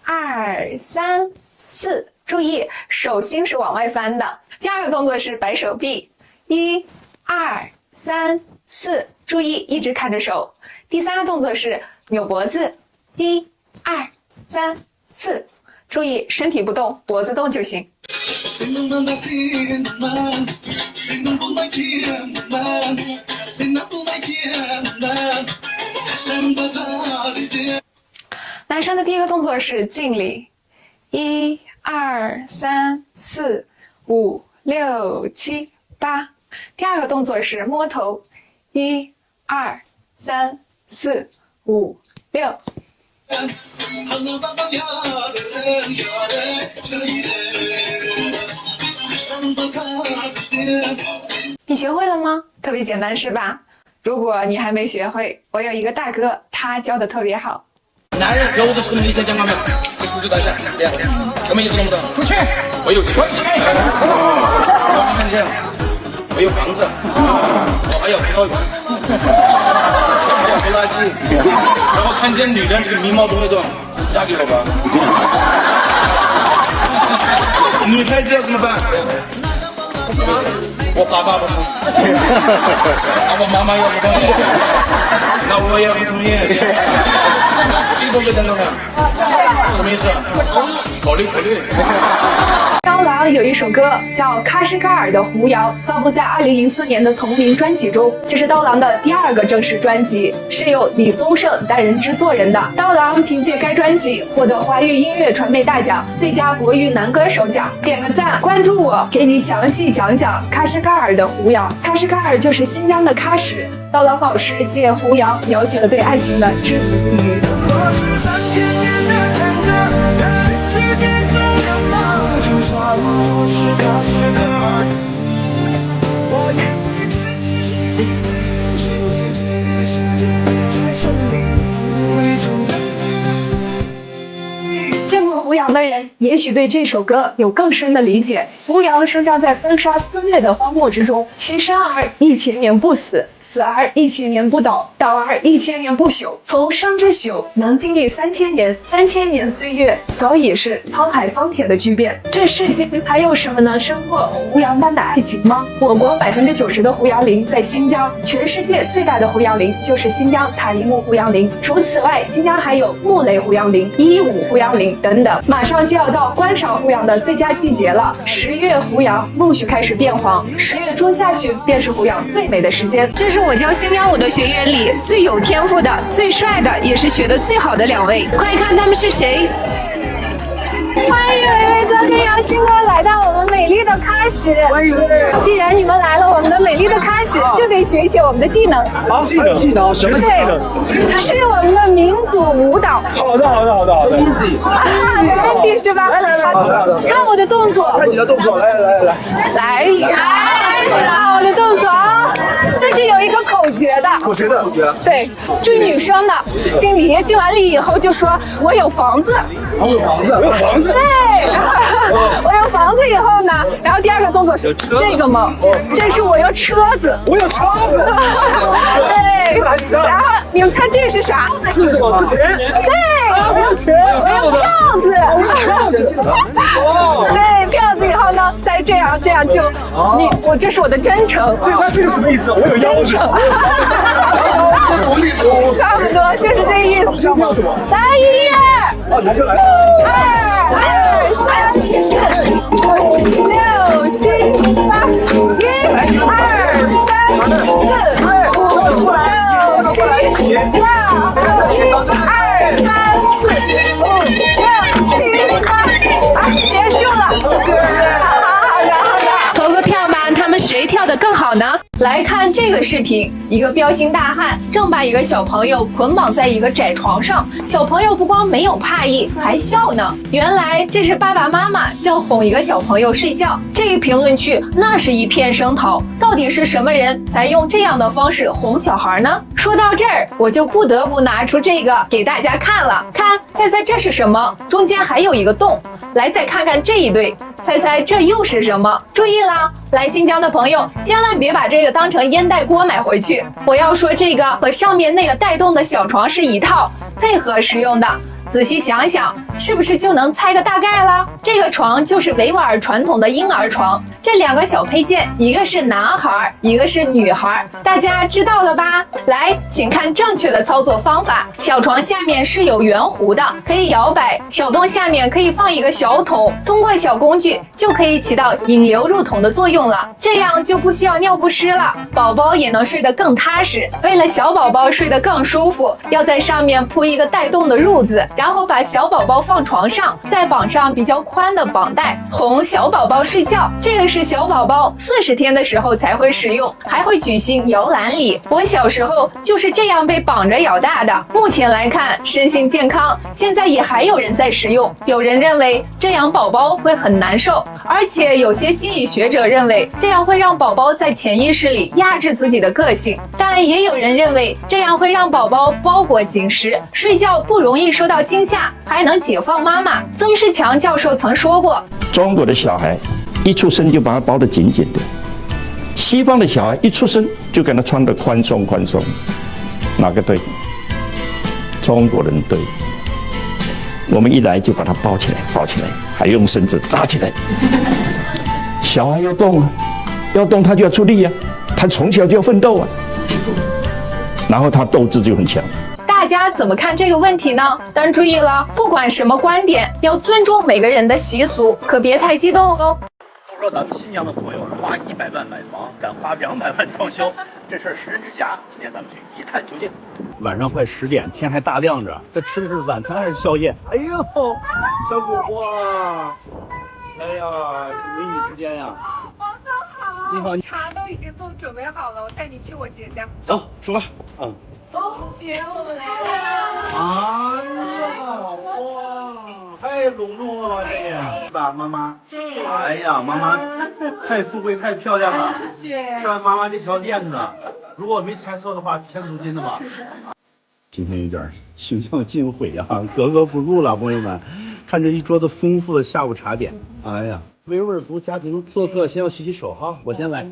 2、3、4，注意手心是往外翻的。第二个动作是摆手臂，1、2、3、4，注意一直看着手。第三个动作是扭脖子，1、2、3、4，注意身体不动，脖子动就行。男生的第一个动作是敬礼，1、2、3、4、5、6、7、8。第二个动作是摸头，1、2、3、4、5、6。你学会了吗？特别简单是吧？如果你还没学会，我有一个大哥，他教的特别好。男人有的时候你以前讲过没有？这数就在下，什么意思懂不懂？出去，我有钱，我有房子，我还有葡萄园，还有拖拉机，然后看见女人这个眉毛动一动，嫁给我吧。女孩子要怎么办？我爸爸不同意，那我妈妈也不同意，那我也不同意。这个动作讲懂了？什么意思？考虑考虑。刀郎有一首歌叫《喀什噶尔的胡杨》，发布在2004年的同名专辑中。这是刀郎的第2个正式专辑，是由李宗盛担任制作人的。刀郎凭借该专辑获得华语音乐传媒大奖最佳国语男歌手奖。点个赞，关注我，给你详细讲讲喀什噶尔的胡杨。喀什噶尔就是新疆的喀什。刀郎老师借胡杨描写了对爱情的至死不渝。见过胡杨的人也许对这首歌有更深的理解。胡杨生长在风沙肆虐的荒漠之中，其生而1000年不死，死而1000年不倒，倒而1000年不朽。从生之朽能经历3000年，3000年岁月早已是沧海桑田的巨变。这世间还有什么能胜过胡杨般的爱情吗？我国90%的胡杨林在新疆，全世界最大的胡杨林就是新疆塔伊木胡杨林。除此外，新疆还有木雷胡杨林、115胡杨林等等。马上就要到观赏胡杨的最佳季节了，10月胡杨陆续开始变黄，10月中下旬便是胡杨最美的时间。这是我教新疆舞的学员里最有天赋的、最帅的，也是学得最好的2位。快看他们是谁！欢迎薇薇哥跟杨鑫哥来到我们美丽的喀什。欢迎！既然你们来了我们的美丽的喀什，就得学一学我们的技能。好，技能什么技能？是我们的民族舞蹈。好的，easy，没问题是吧？来，看我的动作，看你的动作，来，看我的动作啊！这是有一个口诀的。口诀。对，追女生的，敬完礼以后就说我有房子。我有房子。对，我有房子以后呢，然后第二个动作是这个吗？这是我有车子。我有车子。对，然后你们猜这是啥？是什么？是钱。对，我有钱，我有票子。对，票子以后呢，再这样就我这是我的真诚。这个什么意思？我有腰子。差不多就是这意思。这叫什么？来音乐。哦，来就来。2、3、4、5、6、7、8，1、2、3、4、5、6、7、8，1、2、3、4、5、6、7、8，结束了。投个票吧，他们谁跳得更好呢？来看这个视频，一个彪形大汉正把一个小朋友捆绑在一个窄床上，小朋友不光没有怕意，还笑呢。原来这是爸爸妈妈正哄一个小朋友睡觉。这一评论区那是一片声讨，到底是什么人才用这样的方式哄小孩呢？说到这儿，我就不得不拿出这个给大家看了。看，猜猜这是什么？中间还有一个洞。来，再看看这一对，猜猜这又是什么？注意啦，来新疆的朋友千万别把这个当成烟袋锅买回去。我要说这个和上面那个带动的小床是一套，配合使用的。仔细想想，是不是就能猜个大概了？这个床就是维吾尔传统的婴儿床，这两个小配件，一个是男孩，一个是女孩，大家知道了吧？来，请看正确的操作方法。小床下面是有圆弧的，可以摇摆，小洞下面可以放一个小桶，通过小工具就可以起到引流入桶的作用了，这样就不需要尿不湿了，宝宝也能睡得更踏实。为了小宝宝睡得更舒服，要在上面铺一个带动的褥子，然后把小宝宝放床上，再绑上比较宽的绑带，哄小宝宝睡觉。这个是小宝宝40天的时候才会使用，还会举行摇篮礼。我小时候就是这样被绑着咬大的。目前来看，身心健康，现在也还有人在使用。有人认为这样宝宝会很难受，而且有些心理学者认为这样会让宝宝在潜意识里压制自己的个性，但也有人认为这样会让宝宝包裹紧实，睡觉不容易受到惊吓，还能解放妈妈。曾仕强教授曾说过，中国的小孩一出生就把他包得紧紧的，西方的小孩一出生就给他穿得宽松宽松。哪个对？中国人对。我们一来就把他包起来，包起来，还用绳子扎起来。小孩要动啊，要动他就要出力啊，他从小就要奋斗啊，然后他斗志就很强。大家怎么看这个问题呢？但注意了，不管什么观点，要尊重每个人的习俗，可别太激动哦。都说咱们新疆的朋友花100万买房，敢花200万装修，这事儿是真是假？今天咱们去一探究竟。晚上快10点，天还大亮着，这吃的是晚餐还是宵夜？哎呦，小果果，哎呀，美女之间呀！王哥好，你好，茶都已经都准备好了，我带你去我姐家。走，出发。嗯。姐，我们来了。哎呀，哇，太隆重了吧这也，是吧，妈妈？对。哎呀，妈妈太富贵太漂亮了，谢谢。看妈妈这条链子，如果我没猜错的话，1000多斤的吧？今天有点形象尽毁呀，格格不入了，朋友们。看着一桌子丰富的下午茶点，哎呀，维吾尔族家庭做客先要洗洗手哈，我先来。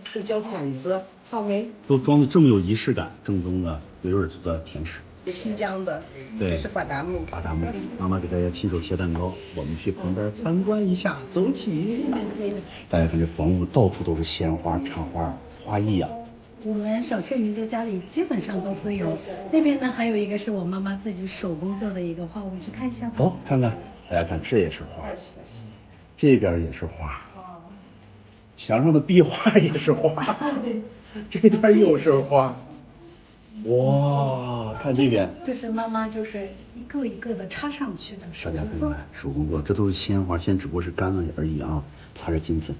是叫笋子、草莓，都装的这么有仪式感，正宗的维吾尔族的甜食。新疆的，对，这是法达木。法达木，妈妈给大家亲手切蛋糕，我们去旁边参观一下，走起。大家看这房屋到处都是鲜花、插花、花艺呀。我们小翠民族家里基本上都会有。那边呢，还有一个是我妈妈自己手工做的一个花，我们去看一下。走，看看，大家看，这也是花，这边也是花。墙上的壁画也是花，这边又是花，哇，看这边，这是妈妈就是一个一个的插上去的手大家工做。看，手工做，这都是鲜花，现在只不过是干了而已啊，擦着金粉。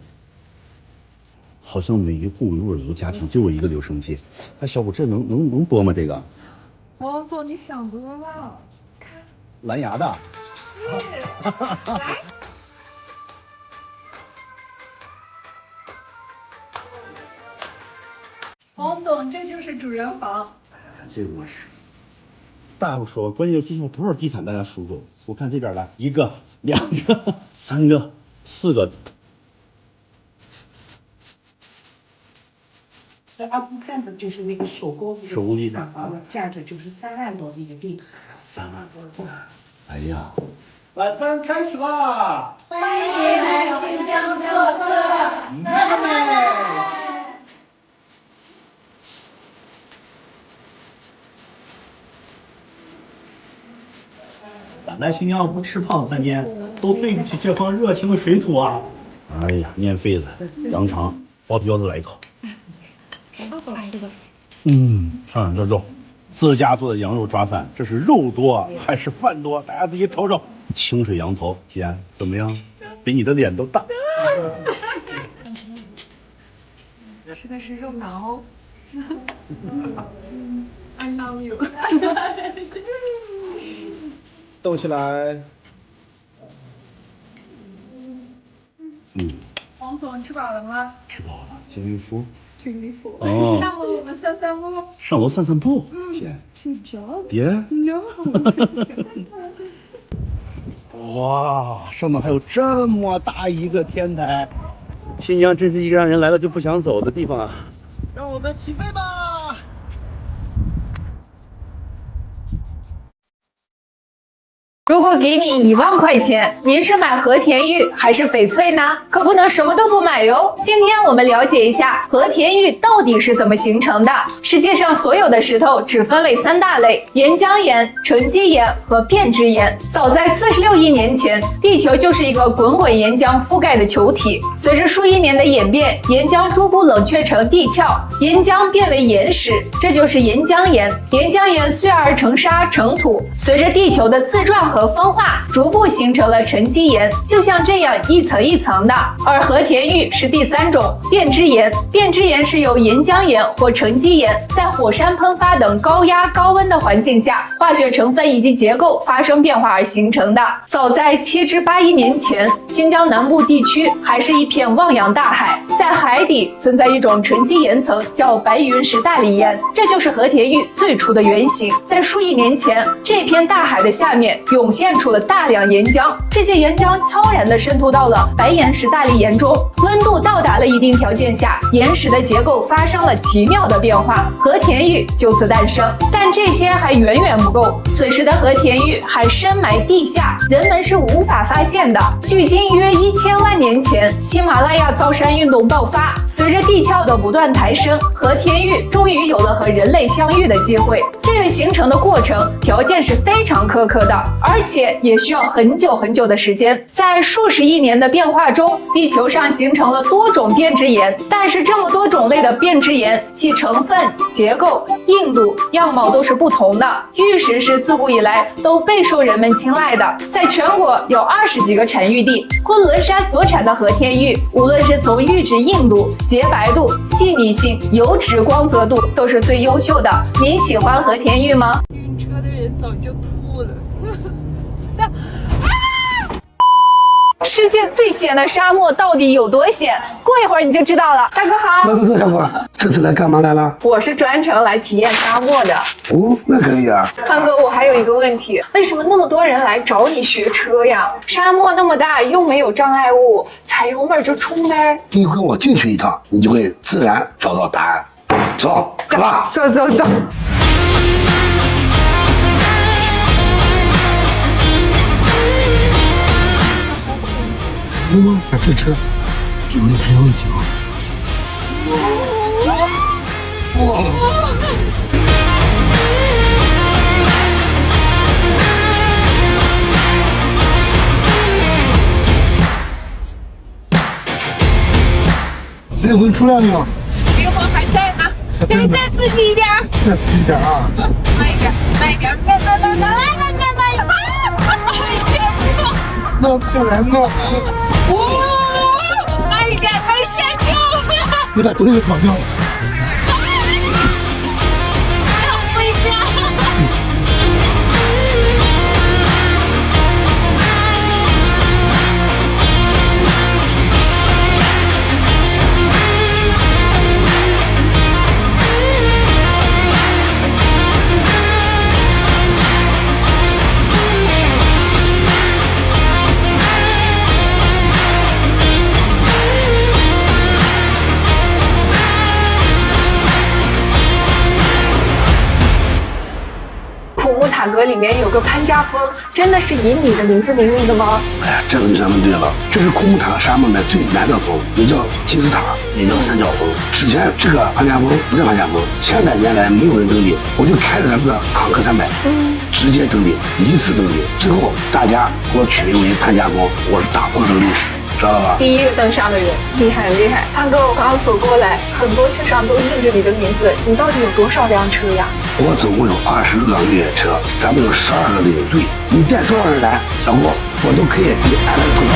好像每个供乳乳家庭就有一个留声机。哎，小虎，这能播吗？这个？王总，你想多了。看，蓝牙的。来。王总，这就是主人房。看这卧室，大不说，关键就是多少地毯大家数过？我看这边来，1个、2个、3个、4个。这阿布看的就是那个手工地毯啊，价值就是3万多的一个地毯。3万多。哎呀，晚餐开始啦！欢迎来新疆做客。咱在新疆不吃胖3天，都对不起这方热情的水土啊！哎呀，面肺子、羊肠、包彪子来一口。超好吃的。看这肉，自家做的羊肉抓饭，这是肉多还是饭多？大家自己瞅瞅。清水羊头，姐怎么样？比你的脸都大。吃的是肉囊。I love you 。动起来。王总吃饱了吗？吃饱了，洗衣服。哦，上楼我们散散步。上楼散散步。姐，别。No 。哇，上面还有这么大一个天台，新疆真是一个让人来了就不想走的地方啊！让我们起飞吧！如果给你1万块钱，您是买和田玉还是翡翠呢？可不能什么都不买哟。今天我们了解一下和田玉到底是怎么形成的。世界上所有的石头只分为3大类：岩浆岩、沉积岩和变质岩。早在46亿年前，地球就是一个滚滚岩浆覆盖的球体。随着数亿年的演变，岩浆逐步冷却成地壳，岩浆变为岩石，这就是岩浆岩。岩浆岩碎而成沙成土，随着地球的自转和分化，逐步形成了沉积岩，就像这样一层一层的。而和田玉是第3种变质岩。变质岩是由岩浆岩或沉积岩在火山喷发等高压高温的环境下，化学成分以及结构发生变化而形成的。早在7至8亿年前，新疆南部地区还是一片汪洋大海，在海底存在一种沉积岩层，叫白云石大理岩，这就是和田玉最初的原型。在数亿年前，这片大海的下面涌现出了大量岩浆，这些岩浆悄然地渗透到了白岩石大理岩中，温度到达了一定条件下，岩石的结构发生了奇妙的变化，和田玉就此诞生。但这些还远远不够，此时的和田玉还深埋地下，人们是无法发现的。距今约1000万年前，喜马拉雅造山运动爆发，随着地壳的不断抬升，和田玉终于有了和人类相遇的机会。这个形成的过程条件是非常苛刻的，而且也需要很久很久的时间。在数十亿年的变化中，地球上形成了多种变质岩，但是这么多种类的变质岩，其成分、结构、硬度、样貌都是不同的。玉石是自古以来都备受人们青睐的，在全国有20几个产玉地。昆仑山所产的和田玉，无论是从玉质硬度、洁白度、细腻性、油脂光泽度，都是最优秀的。您喜欢和田玉吗？晕车的人早就吐了。世界最险的沙漠到底有多险？过一会儿你就知道了。大哥好。走，小伙，这次来干嘛来了？我是专程来体验沙漠的。哦，那可以啊。胖哥，我还有一个问题，为什么那么多人来找你学车呀？沙漠那么大，又没有障碍物，踩油门就冲呗。你跟我进去一趟，你就会自然找到答案。走，走吧。走。这车有一瓶酒。哇！灵魂出来没有？灵魂还在呢。再刺激一点，再刺激一点啊！慢一点，慢一点，慢慢慢慢慢慢慢一点，那不想来吗？慢一点，没线掉，你把东西跑掉了。要回家。古木塔阁里面有个潘家峰，真的是以你的名字命名的吗？哎呀，这个就咱们对了，这是库木塔沙漠里面最难的峰，也叫金字塔，也叫三角峰。之前这个潘家峰不是潘家峰，千百年来没有人登顶，我就开着咱们的坦克300，直接登顶，一次登顶，最后大家给我取名为潘家峰，我是打破了这个历史。知道吧？第一个登上的人，厉害厉害！潘哥，我刚刚走过来，很多车上都印着你的名字，你到底有多少辆车呀？我总共有26辆越野车，咱们有12个领队，你带多少人来，小郭，我都可以给你安排通道。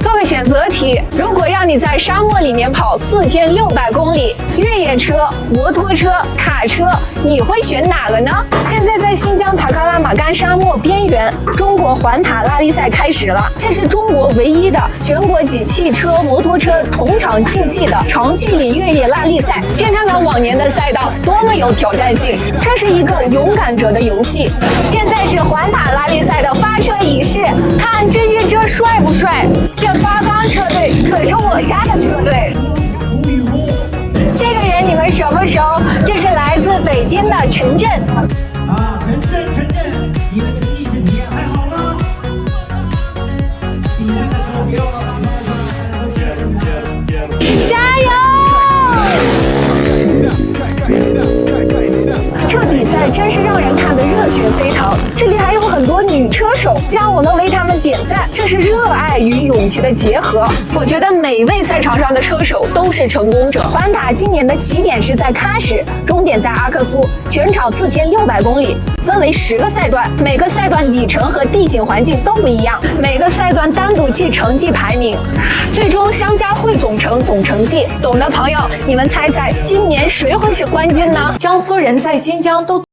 做个选择题，如果让你在沙漠里面跑4600公里，越野车、摩托车、卡车，你会选哪个呢？现在在新疆塔克拉玛干沙漠边缘，中国环塔拉力赛开始了，这是中国唯一的全国级汽车、摩托车同场竞技的长距离越野拉力赛。先看看往年的赛道多么有挑战性，这是一个勇敢者的游戏。现在是环塔拉力赛的发车仪式，看这些车帅不帅？这八方车队可是我家的车队。这个人你们熟不熟？这是来自北京的陈震。陈震，你的成绩之前还好吗？比赛的时候不要把加油！这比赛真是让人看得热血沸腾，这里还有很多女车手，让我们为她们点赞。这是热爱与勇气的结合。我觉得每一位赛场上的车手都是成功者。环塔今年的起点是在喀什，终点在阿克苏，全长4600公里，分为10个赛段，每个赛段里程和地形环境都不一样，每个赛段单独记成绩排名，最终相加汇总成总成绩。懂的朋友，你们猜猜今年谁会是冠军呢？江苏人在新疆都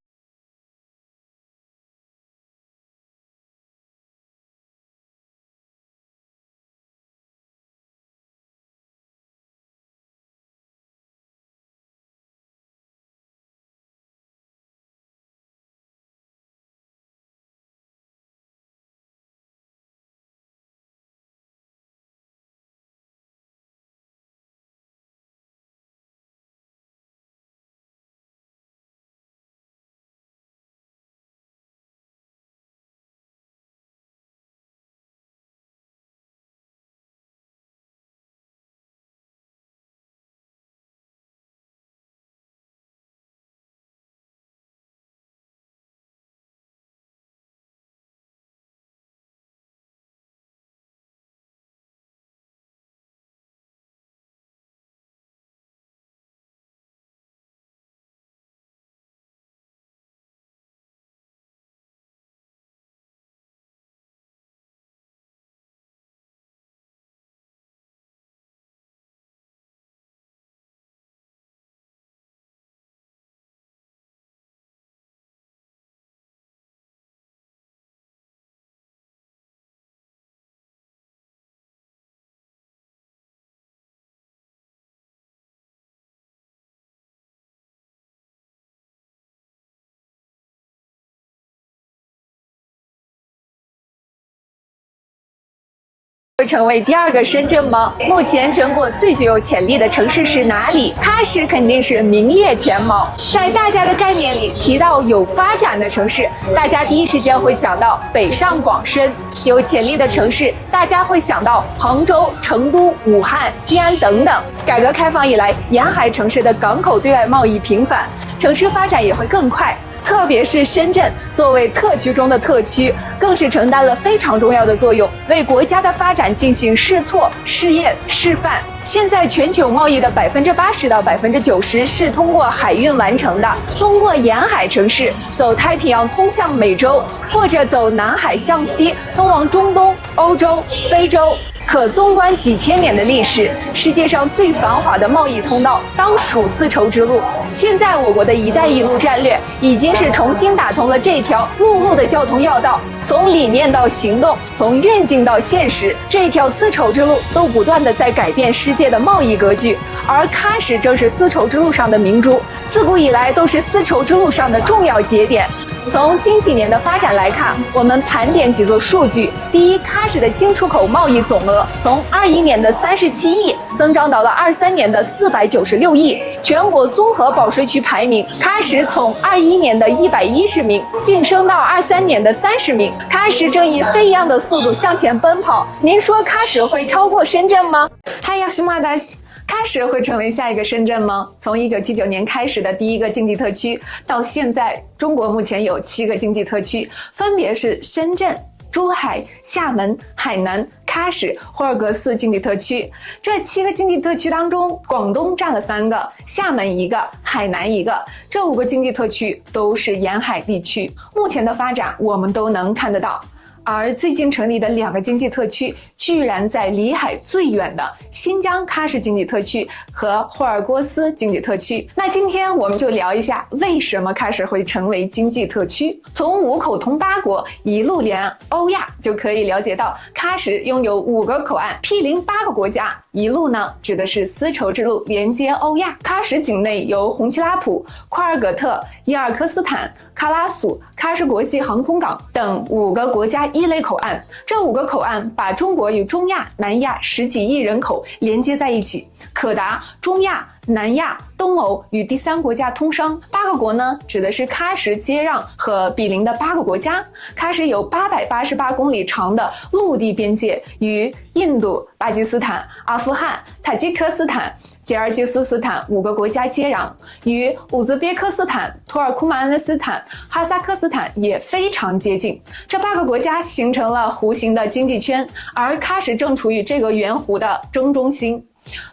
会成为第2个深圳吗？目前全国最具有潜力的城市是哪里？喀什肯定是名列前茅。在大家的概念里，提到有发展的城市，大家第一时间会想到北上广深；有潜力的城市，大家会想到杭州、成都、武汉、西安等等。改革开放以来，沿海城市的港口对外贸易频繁，城市发展也会更快。特别是深圳作为特区中的特区，更是承担了非常重要的作用，为国家的发展进行试错、试验、示范。现在全球贸易的80%到90%是通过海运完成的，通过沿海城市走太平洋通向美洲，或者走南海向西通往中东、欧洲、非洲。可纵观几千年的历史，世界上最繁华的贸易通道当属丝绸之路。现在我国的一带一路战略已经是重新打通了这条陆路的交通要道，从理念到行动，从愿景到现实，这条丝绸之路都不断的在改变世界的贸易格局。而喀什正是丝绸之路上的明珠，自古以来都是丝绸之路上的重要节点。从近几年的发展来看，我们盘点几组数据。第一，喀什的进出口贸易总额从21年的37亿增长到了23年的496亿。全国综合保税区排名，喀什从21年的110名晋升到23年的30名。喀什正以飞一样的速度向前奔跑。您说喀什会超过深圳吗？喀什会成为下一个深圳吗？从1979年开始的第一个经济特区，到现在，中国目前有7个经济特区，分别是深圳、珠海、厦门、海南、喀什、霍尔果斯经济特区。这7个经济特区当中，广东占了3个，厦门1个，海南1个。这5个经济特区都是沿海地区，目前的发展我们都能看得到。而最近成立的2个经济特区，居然在离海最远的新疆喀什经济特区和霍尔果斯经济特区。那今天我们就聊一下，为什么喀什会成为经济特区。从5口通8国一路连欧亚就可以了解到，喀什拥有5个口岸，毗邻8个国家。一路呢，指的是丝绸之路连接欧亚。喀什境内有红旗拉普、库尔格特、伊尔克斯坦、喀拉苏、喀什国际航空港等5个国家一类口岸。这5个口岸把中国与中亚、南亚10几亿人口连接在一起，可达中亚、南亚、东欧与第3国家通商。8个国呢，指的是喀什接壤和毗邻的8个国家。喀什有888公里长的陆地边界，与印度、巴基斯坦、阿富汗、塔吉克斯坦、吉尔吉斯斯坦5个国家接壤，与乌兹别克斯坦、土尔库曼斯坦、哈萨克斯坦也非常接近。这8个国家形成了弧形的经济圈，而喀什正处于这个圆弧的正中心。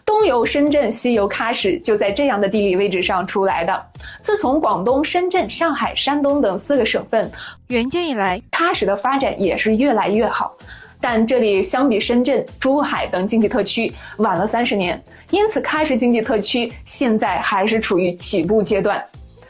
东游深圳，西游喀什，就在这样的地理位置上出来的。自从广东、深圳、上海、山东等4个省份援建以来，喀什的发展也是越来越好。但这里相比深圳、珠海等经济特区晚了30年，因此喀什经济特区现在还是处于起步阶段。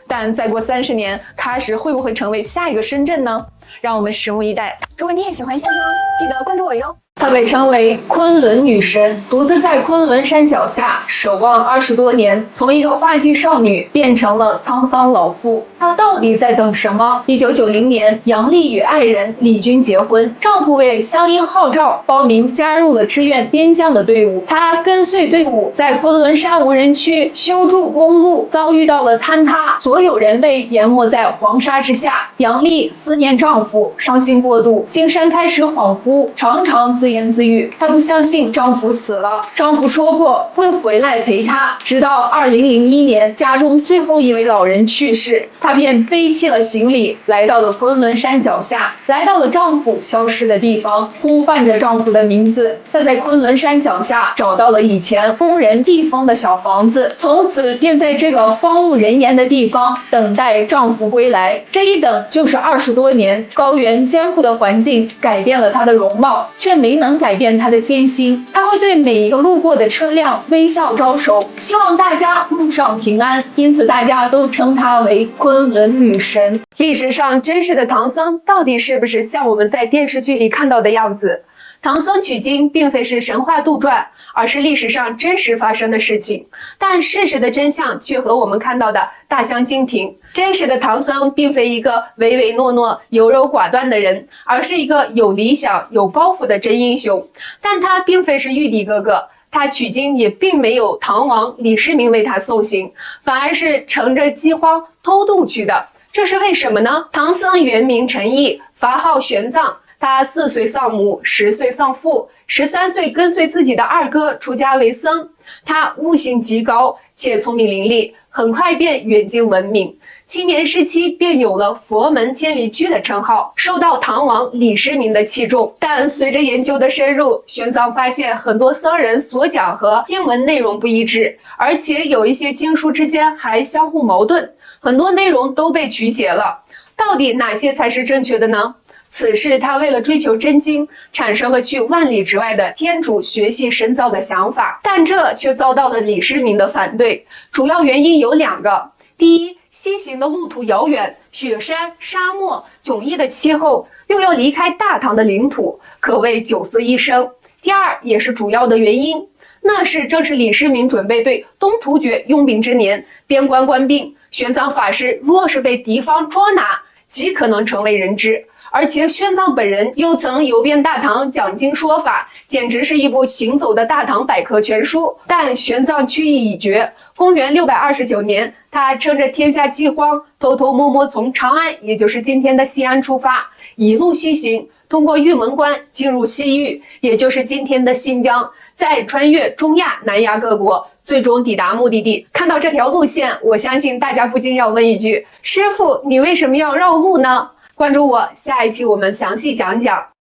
但再过30年，喀什会不会成为下一个深圳呢？让我们拭目以待。如果你也喜欢新疆，记得关注我哟。她被称为昆仑女神，独自在昆仑山脚下守望20多年，从一个花季少女变成了沧桑老妇。她到底在等什么？1990年，杨丽与爱人李军结婚，丈夫为乡音号召，报名加入了支援边疆的队伍。她跟随队伍在昆仑山无人区修筑公路，遭遇到了坍塌，所有人被淹没在黄沙之下。杨丽思念丈夫，伤心过度，经山开始恍惚，常常自言自语。她不相信丈夫死了，丈夫说过会回来陪她，直到2001年家中最后一位老人去世，她便背起了行李，来到了昆仑山脚下，来到了丈夫消失的地方，呼唤着丈夫的名字。她在昆仑山脚下找到了以前工人避风的小房子，从此便在这个荒无人烟的地方等待丈夫归来。这一等就是20多年，高原艰苦的环境改变了她的容貌，却没能改变她的艰辛。她会对每一个路过的车辆微笑招手，希望大家路上平安，因此大家都称她为昆仑女神。历史上真实的唐僧到底是不是像我们在电视剧里看到的样子？唐僧取经并非是神话杜撰，而是历史上真实发生的事情。但事实的真相却和我们看到的大相径庭。真实的唐僧并非一个唯唯诺诺、优柔寡断的人，而是一个有理想、有抱负的真英雄。但他并非是玉帝哥哥，他取经也并没有唐王李世民为他送行，反而是乘着饥荒偷渡去的。这是为什么呢？唐僧原名陈毅，法号玄奘，他4岁丧母，10岁丧父，13岁跟随自己的二哥出家为僧。他悟性极高，且聪明伶俐，很快便远近闻名。青年时期便有了佛门千里驹的称号，受到唐王李世民的器重。但随着研究的深入，玄奘发现很多僧人所讲和经文内容不一致，而且有一些经书之间还相互矛盾，很多内容都被曲解了。到底哪些才是正确的呢？此事他为了追求真经，产生了去万里之外的天竺学习深造的想法，但这却遭到了李世民的反对。主要原因有2个：第一，西行的路途遥远，雪山、沙漠、迥异的气候，又要离开大唐的领土，可谓九死一生。第二，也是主要的原因，那是正是李世民准备对东突厥用兵之年，边关官兵，玄奘法师若是被敌方捉拿，极可能成为人质。而且玄奘本人又曾游遍大唐讲经说法，简直是一部行走的大唐百科全书。但玄奘去意已决，公元629年，他趁着天下饥荒，偷偷摸摸从长安，也就是今天的西安出发，一路西行，通过玉门关进入西域，也就是今天的新疆，再穿越中亚、南亚各国，最终抵达目的地。看到这条路线，我相信大家不禁要问一句：师父，你为什么要绕路呢？关注我，下一期我们详细讲讲。